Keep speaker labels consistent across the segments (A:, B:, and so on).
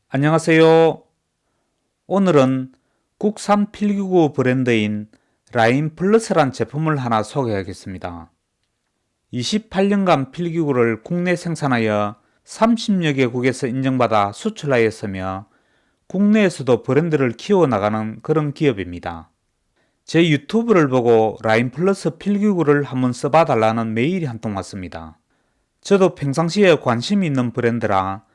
A: 안녕하세요. 오늘은 국산 필기구 브랜드인 라인플러스란 제품을 하나 소개하겠습니다. 28년간 필기구를 국내 생산하여 30여 개국에서 인정받아 수출하였으며 국내에서도 브랜드를 키워나가는 그런 기업입니다. 제 유튜브를 보고 라인플러스 필기구를 한번 써봐 달라는 메일이 한 통 왔습니다. 저도 평상시에 관심이 있는 브랜드라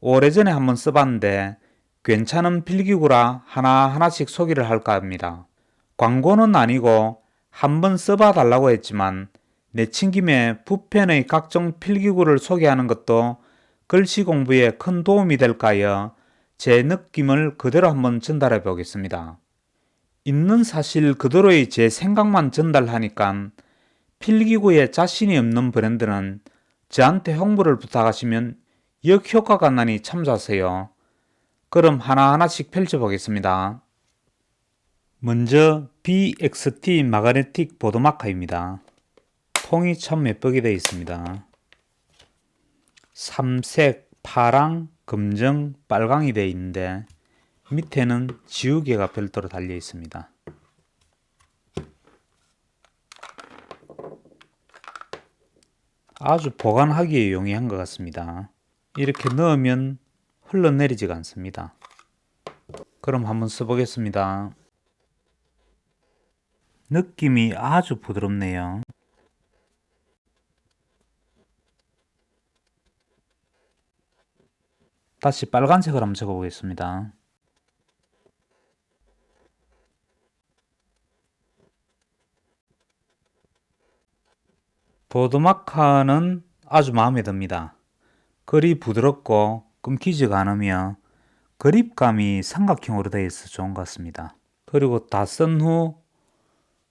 A: 오래전에 한번 써봤는데 괜찮은 필기구라 하나하나씩 소개를 할까 합니다. 광고는 아니고 한번 써봐 달라고 했지만 내친 김에 붓펜의 각종 필기구를 소개하는 것도 글씨 공부에 큰 도움이 될까 하여 제 느낌을 그대로 한번 전달해 보겠습니다. 있는 사실 그대로의 제 생각만 전달하니까 필기구에 자신이 없는 브랜드는 저한테 홍보를 부탁하시면 역효과가 나니 참조하세요. 그럼 하나하나씩 펼쳐보겠습니다. 먼저 BXT 마그네틱 보드마커입니다. 통이 참 예쁘게 되어 있습니다. 삼색, 파랑, 금정, 빨강이 되어 있는데 밑에는 지우개가 별도로 달려 있습니다. 아주 보관하기에 용이한 것 같습니다. 이렇게 넣으면 흘러내리지가 않습니다. 그럼 한번 써보겠습니다. 느낌이 아주 부드럽네요. 다시 빨간색을 한번 적어보겠습니다. 보드마커는 아주 마음에 듭니다. 글이 부드럽고 끊기지가 않으며 그립감이 삼각형으로 되어 있어 좋은 것 같습니다. 그리고 다 쓴 후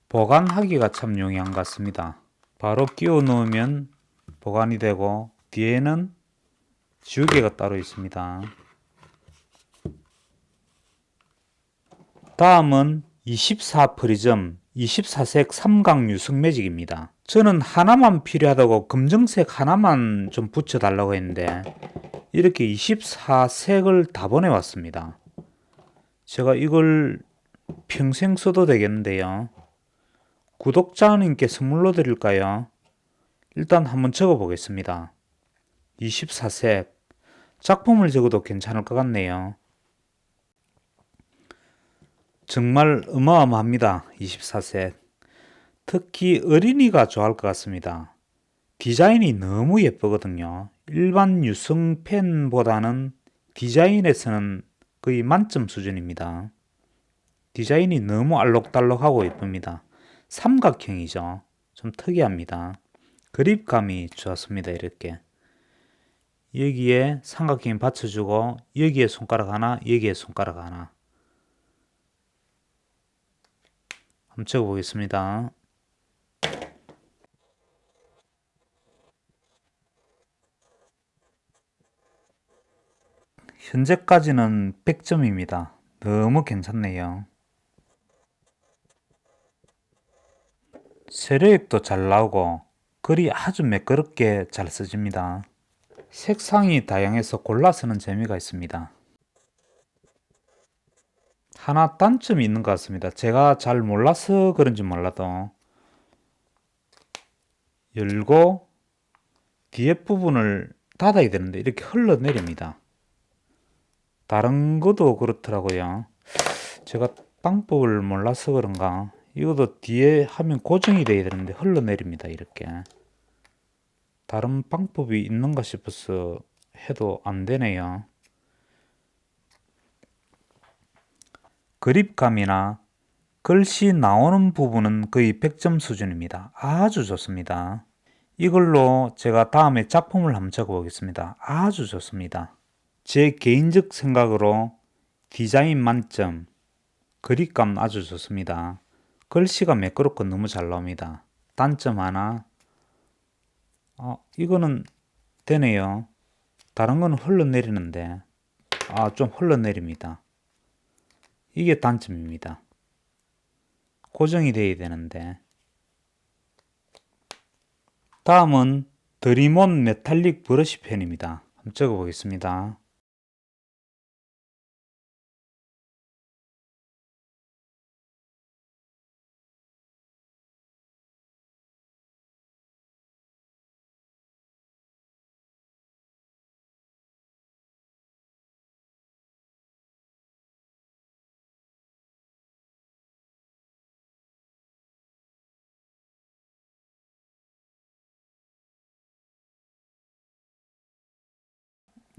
A: 보관하기가 참 용이한 것 같습니다. 바로 끼워 넣으면 보관이 되고 뒤에는 지우개가 따로 있습니다. 다음은 24 프리즘 24색 삼각 유성 매직입니다. 저는 하나만 필요하다고 검정색 하나만 좀 붙여달라고 했는데 이렇게 24색을 다 보내왔습니다. 제가 이걸 평생 써도 되겠는데요. 구독자님께 선물로 드릴까요? 일단 한번 적어보겠습니다. 24색 작품을 적어도 괜찮을 것 같네요. 정말 어마어마합니다. 24색 특히 어린이가 좋아할 것 같습니다. 디자인이 너무 예쁘거든요. 일반 유성 펜보다는 디자인에서는 거의 만점 수준입니다. 디자인이 너무 알록달록하고 예쁩니다. 삼각형이죠. 좀 특이합니다. 그립감이 좋았습니다. 이렇게 여기에 삼각형 받쳐주고 여기에 손가락 하나, 여기에 손가락 하나. 한번 적어보겠습니다. 현재까지는 100점입니다. 너무 괜찮네요. 세로획도 잘 나오고 글이 아주 매끄럽게 잘 써집니다. 색상이 다양해서 골라 쓰는 재미가 있습니다. 하나 단점이 있는 것 같습니다. 제가 잘 몰라서 그런지 몰라도 열고 뒤에 부분을 닫아야 되는데 이렇게 흘러내립니다. 다른 것도 그렇더라고요. 제가 방법을 몰라서 그런가 이것도 뒤에 하면 고정이 돼야 되는데 흘러내립니다. 이렇게 다른 방법이 있는가 싶어서 해도 안 되네요. 그립감이나 글씨 나오는 부분은 거의 100점 수준입니다. 아주 좋습니다. 이걸로 제가 다음에 작품을 한번 적어보겠습니다. 아주 좋습니다. 제 개인적 생각으로 디자인 만점, 그립감 아주 좋습니다. 글씨가 매끄럽고 너무 잘 나옵니다. 단점 하나, 이거는 되네요. 다른 건 흘러내리는데, 좀 흘러내립니다. 이게 단점입니다. 고정이 돼야 되는데. 다음은 드림온 메탈릭 브러쉬 펜입니다. 한번 적어보겠습니다.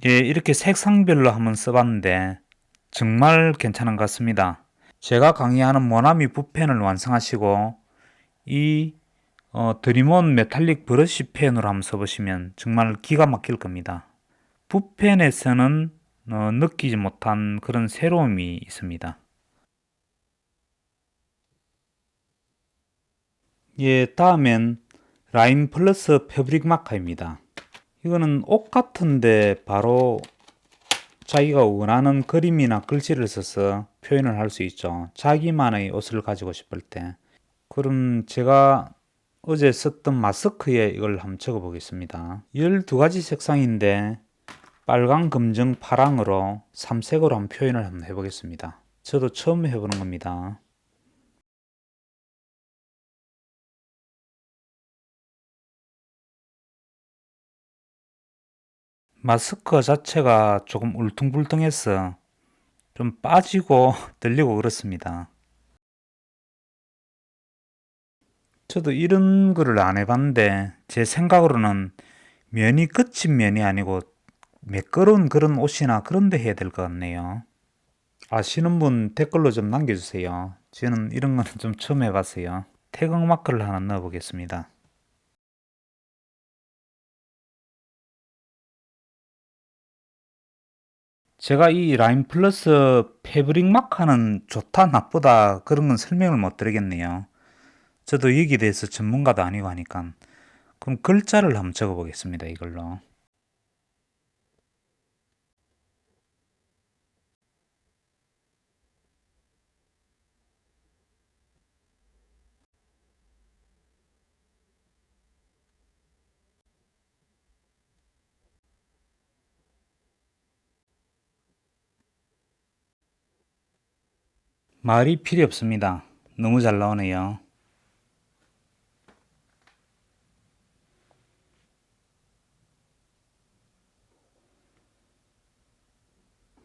A: 예, 이렇게 색상별로 한번 써봤는데 정말 괜찮은 것 같습니다. 제가 강의하는 모나미 붓펜을 완성하시고 이 드림온 메탈릭 브러쉬 펜으로 한번 써보시면 정말 기가 막힐 겁니다. 붓펜에서는 느끼지 못한 그런 새로움이 있습니다. 예, 다음엔 라인 플러스 패브릭 마커입니다. 이거는 옷 같은데 바로 자기가 원하는 그림이나 글씨를 써서 표현을 할 수 있죠. 자기만의 옷을 가지고 싶을 때. 그럼 제가 어제 썼던 마스크에 이걸 한번 적어 보겠습니다. 12가지 색상인데 빨강, 검정, 파랑으로 3색으로 한번 표현을 한번 해보겠습니다. 저도 처음 해보는 겁니다. 마스크 자체가 조금 울퉁불퉁해서 좀 빠지고 들리고 그렇습니다. 저도 이런 거를 안 해봤는데 제 생각으로는 면이 거친 면이 아니고 매끄러운 그런 옷이나 그런 데 해야 될 것 같네요. 아시는 분 댓글로 좀 남겨주세요. 저는 이런 거는 좀 처음 해봤어요. 태극 마크를 하나 넣어 보겠습니다. 제가 이 라인 플러스 패브릭 마커는 좋다 나쁘다 그런 건 설명을 못 드리겠네요. 저도 여기에 대해서 전문가도 아니고 하니까. 그럼 글자를 한번 적어 보겠습니다. 이걸로. 말이 필요 없습니다. 너무 잘 나오네요.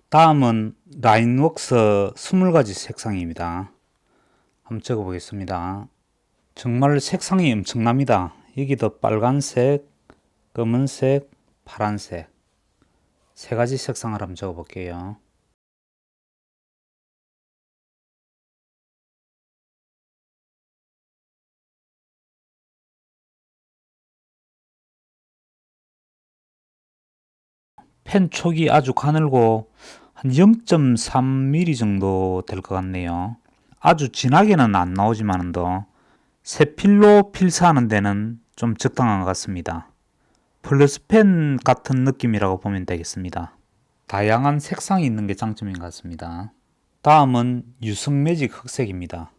A: 다음은 라인웍스 20가지 색상입니다. 한번 적어 보겠습니다. 정말 색상이 엄청납니다. 여기도 빨간색, 검은색, 파란색 세 가지 색상을 한번 적어 볼게요. 펜 촉이 아주 가늘고 한 0.3mm 정도 될 것 같네요. 아주 진하게는 안 나오지만도 세필로 필사하는 데는 좀 적당한 것 같습니다. 플러스펜 같은 느낌이라고 보면 되겠습니다. 다양한 색상이 있는 게 장점인 것 같습니다. 다음은 유성 매직 흑색입니다.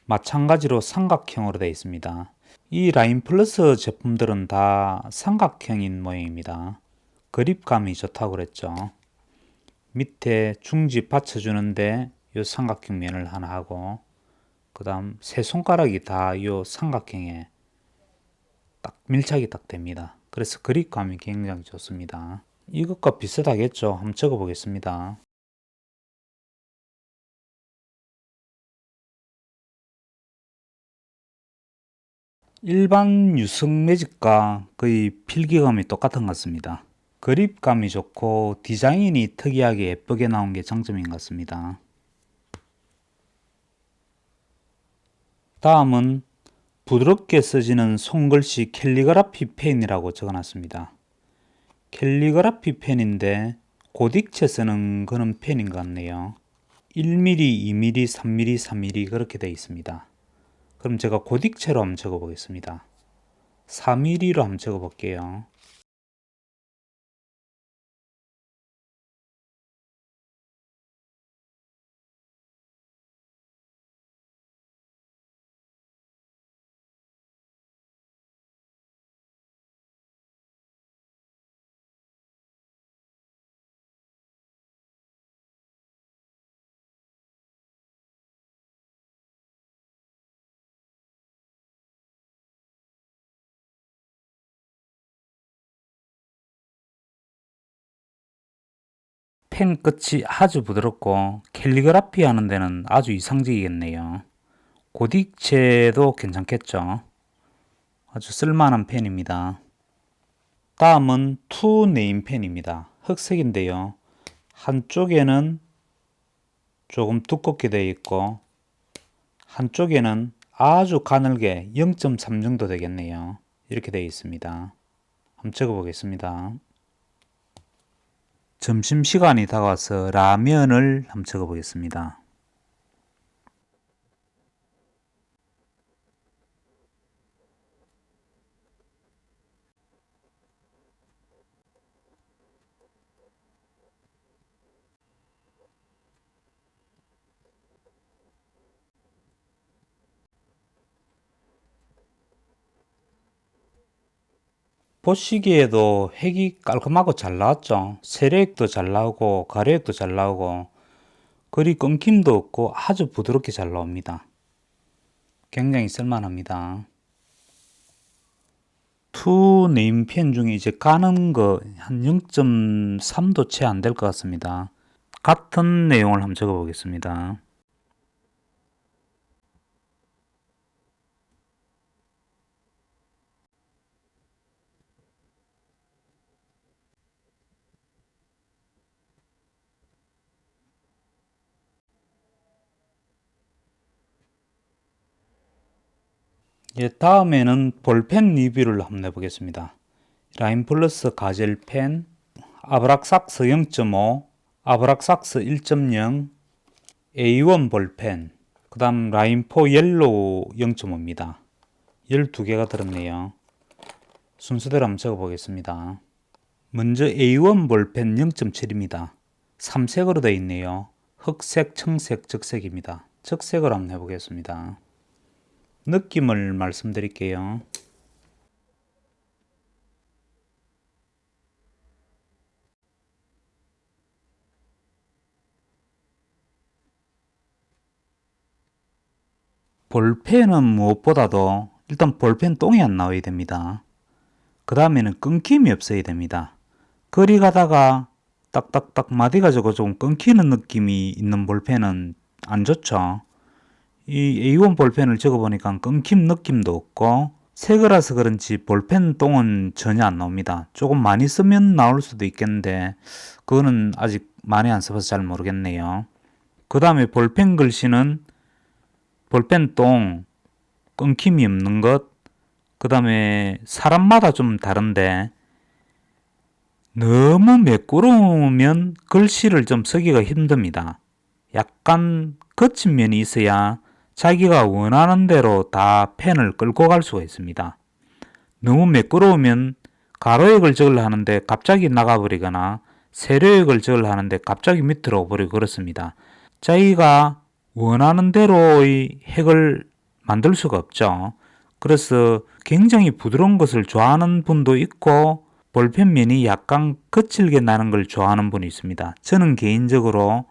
A: 마찬가지로 삼각형으로 되어 있습니다. 이 라인 플러스 제품들은 다 삼각형인 모양입니다. 그립감이 좋다고 그랬죠. 밑에 중지 받쳐주는데 이 삼각형 면을 하나 하고 그 다음 세 손가락이 다 이 삼각형에 딱 밀착이 딱 됩니다. 그래서 그립감이 굉장히 좋습니다. 이것과 비슷하겠죠. 한번 적어 보겠습니다. 일반 유성 매직과 거의 필기감이 똑같은 것 같습니다. 그립감이 좋고 디자인이 특이하게 예쁘게 나온 게 장점인 것 같습니다. 다음은 부드럽게 써지는 손글씨 캘리그라피 펜이라고 적어놨습니다. 캘리그라피 펜인데 고딕체 쓰는 그런 펜인 것 같네요. 1mm, 2mm, 3mm, 4mm 그렇게 되어 있습니다. 그럼 제가 고딕체로 한번 적어 보겠습니다. 4mm로 한번 적어 볼게요. 펜 끝이 아주 부드럽고 캘리그라피 하는 데는 아주 이상적이겠네요. 고딕체도 괜찮겠죠. 아주 쓸만한 펜입니다. 다음은 투 네임 펜입니다. 흑색인데요. 한쪽에는 조금 두껍게 되어 있고 한쪽에는 아주 가늘게 0.3 정도 되겠네요. 이렇게 되어 있습니다. 한번 적어 보겠습니다. 점심시간이 다가와서 라면을 한번 적어 보겠습니다. 보시기에도 색이 깔끔하고 잘 나왔죠. 세력도 잘 나오고 가려액도 잘 나오고 글이 끊김도 없고 아주 부드럽게 잘 나옵니다. 굉장히 쓸만합니다. 투 네임펜 중에 이제 까는 거 한 0.3도 채 안 될 것 같습니다. 같은 내용을 한번 적어 보겠습니다. 다음에는 볼펜 리뷰를 한번 해보겠습니다. 라인플러스 가젤펜, 아브락삭스 0.5, 아브락삭스 1.0, A1 볼펜, 그 다음 라인포 옐로우 0.5입니다. 12개가 들었네요. 순서대로 한번 적어보겠습니다. 먼저 A1 볼펜 0.7입니다. 3색으로 되어 있네요. 흑색, 청색, 적색입니다. 적색으로 한번 해보겠습니다. 느낌을 말씀드릴게요. 볼펜은 무엇보다도 일단 볼펜 똥이 안 나와야 됩니다. 그 다음에는 끊김이 없어야 됩니다. 그리 가다가 딱딱딱 마디가 저거 좀 끊기는 느낌이 있는 볼펜은 안 좋죠. 이 A1 볼펜을 적어보니까 끊김 느낌도 없고 새거라서 그런지 볼펜 똥은 전혀 안 나옵니다. 조금 많이 쓰면 나올 수도 있겠는데 그거는 아직 많이 안 써봐서 잘 모르겠네요. 그 다음에 볼펜 글씨는 볼펜 똥, 끊김이 없는 것, 그 다음에 사람마다 좀 다른데 너무 매끄러우면 글씨를 좀 쓰기가 힘듭니다. 약간 거친 면이 있어야 자기가 원하는 대로 다 펜을 끌고 갈 수가 있습니다. 너무 매끄러우면 가로액을 적으려 하는데 갑자기 나가버리거나 세로액을 적으려 하는데 갑자기 밑으로 오버리고 그렇습니다. 자기가 원하는 대로의 핵을 만들 수가 없죠. 그래서 굉장히 부드러운 것을 좋아하는 분도 있고 볼펜면이 약간 거칠게 나는 걸 좋아하는 분이 있습니다. 저는 개인적으로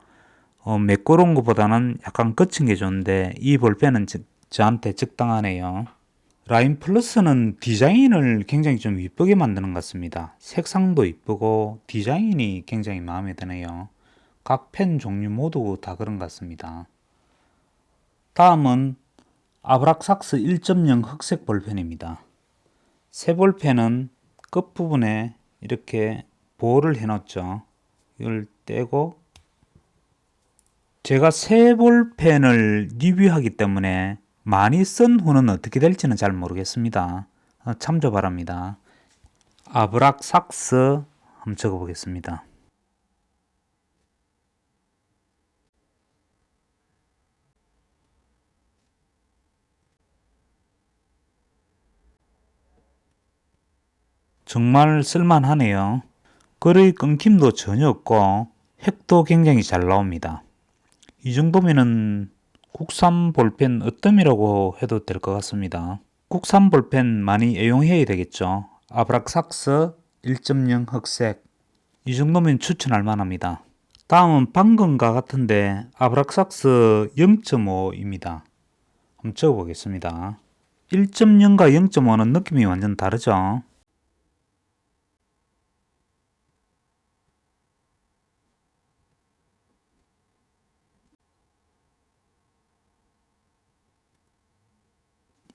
A: 매끄러운 것보다는 약간 거친 게 좋은데 이 볼펜은 저한테 적당하네요. 라인 플러스는 디자인을 굉장히 좀 이쁘게 만드는 것 같습니다. 색상도 이쁘고 디자인이 굉장히 마음에 드네요. 각 펜 종류 모두 다 그런 것 같습니다. 다음은 아브락삭스 1.0 흑색 볼펜입니다. 새 볼펜은 끝부분에 이렇게 보호를 해놨죠. 이걸 떼고 제가 새 볼펜을 리뷰하기 때문에 많이 쓴 후는 어떻게 될지는 잘 모르겠습니다. 참조 바랍니다. 아브락삭스 한번 적어보겠습니다. 정말 쓸만하네요. 글의 끊김도 전혀 없고 색도 굉장히 잘 나옵니다. 이 정도면은 국산 볼펜 으뜸이라고 해도 될 것 같습니다. 국산 볼펜 많이 애용해야 되겠죠. 아브락삭스 1.0 흑색 이 정도면 추천할 만합니다. 다음은 방금과 같은데 아브락삭스 0.5입니다. 한번 적어보겠습니다. 1.0과 0.5는 느낌이 완전 다르죠.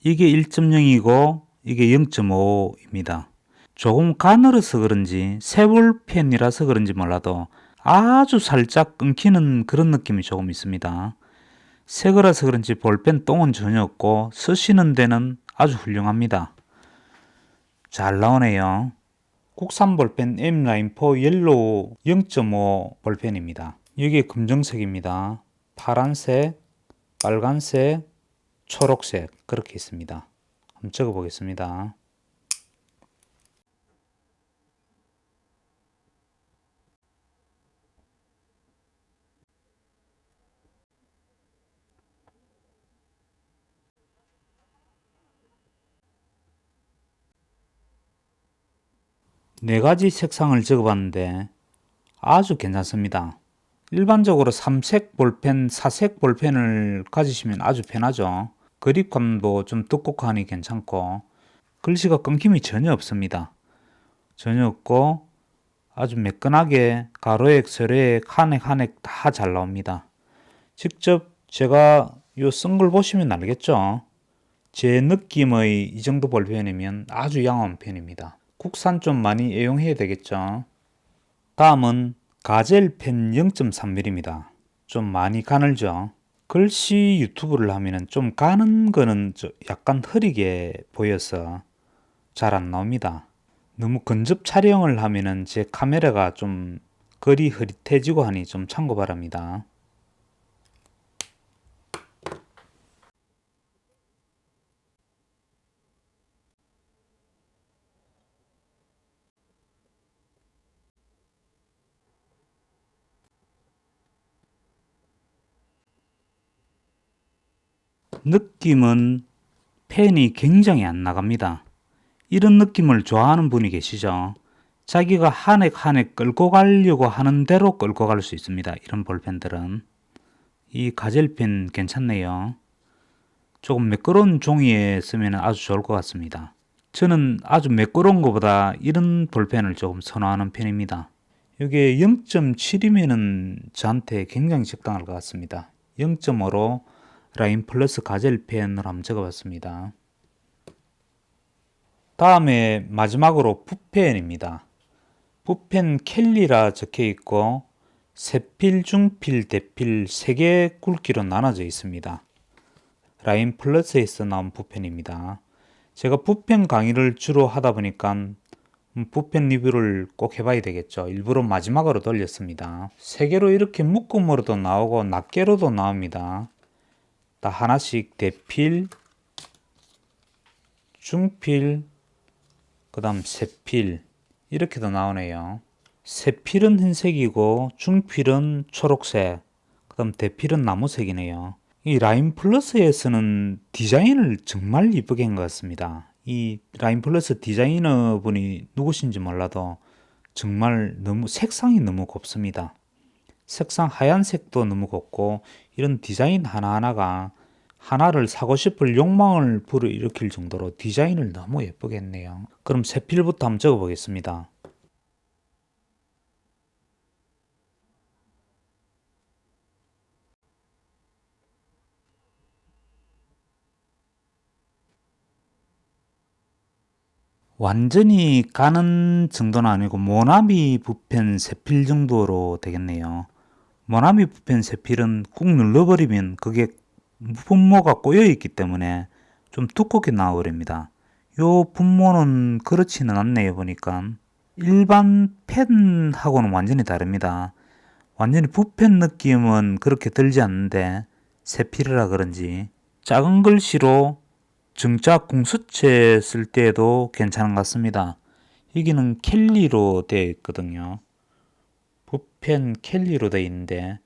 A: 이게 1.0이고 이게 0.5입니다. 조금 가늘어서 그런지 세볼펜이라서 그런지 몰라도 아주 살짝 끊기는 그런 느낌이 조금 있습니다. 새 거라서 그런지 볼펜 똥은 전혀 없고 쓰시는 데는 아주 훌륭합니다. 잘 나오네요. 국산 볼펜 M라인4 옐로우 0.5 볼펜입니다. 여기 검정색입니다. 파란색, 빨간색, 초록색 그렇게 있습니다. 한번 적어 보겠습니다. 네 가지 색상을 적어봤는데 아주 괜찮습니다. 일반적으로 3색 볼펜, 4색 볼펜을 가지시면 아주 편하죠. 그립감도 좀 두껍고 하니 괜찮고 글씨가 끊김이 전혀 없습니다. 전혀 없고 아주 매끈하게 가로액, 세로액, 한획, 한획 다 잘 나옵니다. 직접 제가 요 쓴 걸 보시면 알겠죠. 제 느낌의 이 정도 볼펜이면 아주 양호한 편입니다. 국산 좀 많이 애용해야 되겠죠. 다음은 가젤펜 0.3mm입니다. 좀 많이 가늘죠. 글씨 유튜브를 하면 좀 가는 거는 약간 흐리게 보여서 잘 안 나옵니다. 너무 근접 촬영을 하면은 제 카메라가 좀 거리 흐릿해지고 하니 좀 참고 바랍니다. 느낌은 펜이 굉장히 안 나갑니다. 이런 느낌을 좋아하는 분이 계시죠? 자기가 한 획 한 획 끌고 가려고 하는 대로 끌고 갈 수 있습니다. 이런 볼펜들은. 이 가젤펜 괜찮네요. 조금 매끄러운 종이에 쓰면 아주 좋을 것 같습니다. 저는 아주 매끄러운 것보다 이런 볼펜을 조금 선호하는 편입니다. 이게 0.7이면은 저한테 굉장히 적당할 것 같습니다. 0.5로 라인 플러스 가젤펜으로 한번 적어봤습니다. 다음에 마지막으로 붓펜입니다. 붓펜 켈리라 적혀 있고 세필, 중필, 대필 3개 굵기로 나눠져 있습니다. 라인 플러스에서 나온 붓펜입니다. 제가 붓펜 강의를 주로 하다 보니까 붓펜 리뷰를 꼭 해봐야 되겠죠. 일부러 마지막으로 돌렸습니다. 3개로 이렇게 묶음으로도 나오고 낱개로도 나옵니다. 다 하나씩 대필, 중필, 그 다음 세필 이렇게도 나오네요. 세필은 흰색이고 중필은 초록색, 그 다음 대필은 나무색이네요. 이 라인 플러스에서는 디자인을 정말 이쁘게 한 것 같습니다. 이 라인 플러스 디자이너 분이 누구신지 몰라도 정말 너무 색상이 너무 곱습니다. 색상 하얀색도 너무 곱고 이런 디자인 하나하나가 하나를 사고 싶을 욕망을 불러일으킬 정도로 디자인을 너무 예쁘게 했네요. 그럼 세필부터 한번 적어보겠습니다. 완전히 까는 정도는 아니고 모나미 붓펜 세필 정도로 되겠네요. 모나미 붓펜 세필은 꾹 눌러버리면 그게 분모가 꼬여 있기 때문에 좀 두껍게 나와버립니다. 요 분모는 그렇지는 않네요 보니까. 일반 펜하고는 완전히 다릅니다. 완전히 붓펜 느낌은 그렇게 들지 않는데 세필이라 그런지 작은 글씨로 정작 공수채 쓸 때에도 괜찮은 것 같습니다. 여기는 켈리로 되어 있거든요. 붓펜 켈리로 되어 있는데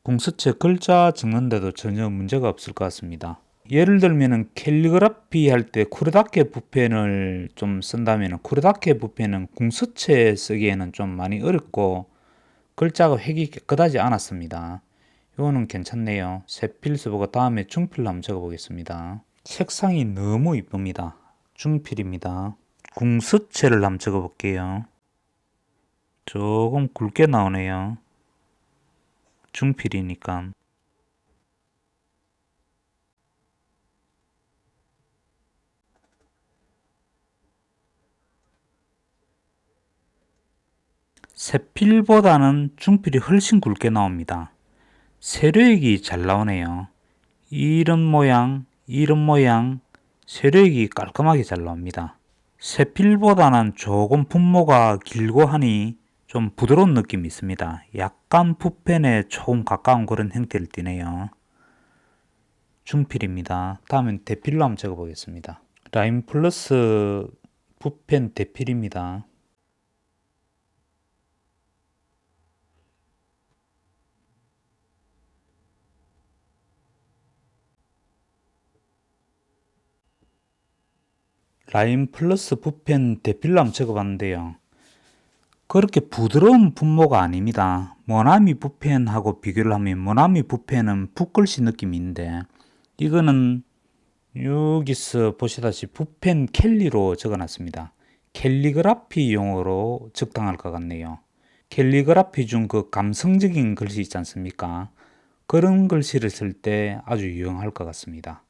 A: 공수채 글자 적는데도 전혀 문제가 없을 것 같습니다. 예를 들면 캘리그라피 할 때 쿠르다케 붓펜을 좀 쓴다면 쿠르다케 붓펜은 공수채 쓰기에는 좀 많이 어렵고 글자가 획이 깨끗하지 않았습니다. 이거는 괜찮네요. 세필 써보고 다음에 중필로 한번 적어보겠습니다. 색상이 너무 이쁩니다. 중필입니다. 궁수채를 한번 적어볼게요. 조금 굵게 나오네요. 중필이니까. 세필보다는 중필이 훨씬 굵게 나옵니다. 세로액이 잘 나오네요. 이런 모양, 세로액이 깔끔하게 잘 나옵니다. 세필보다는 조금 분모가 길고 하니 좀 부드러운 느낌이 있습니다. 약간 붓펜에 조금 가까운 그런 형태를 띠네요. 중필입니다. 다음엔 대필로 한번 적어보겠습니다. 라인 플러스 붓펜 대필입니다. 라인 플러스 붓펜 대필로 한번 적어봤는데요. 그렇게 부드러운 분모가 아닙니다. 모나미 붓펜하고 비교를 하면 모나미 붓펜은 붓글씨 느낌이 있는데 이거는 여기서 보시다시피 붓펜 캘리로 적어놨습니다. 캘리그라피 용어로 적당할 것 같네요. 캘리그라피 중 그 감성적인 글씨 있지 않습니까? 그런 글씨를 쓸 때 아주 유용할 것 같습니다.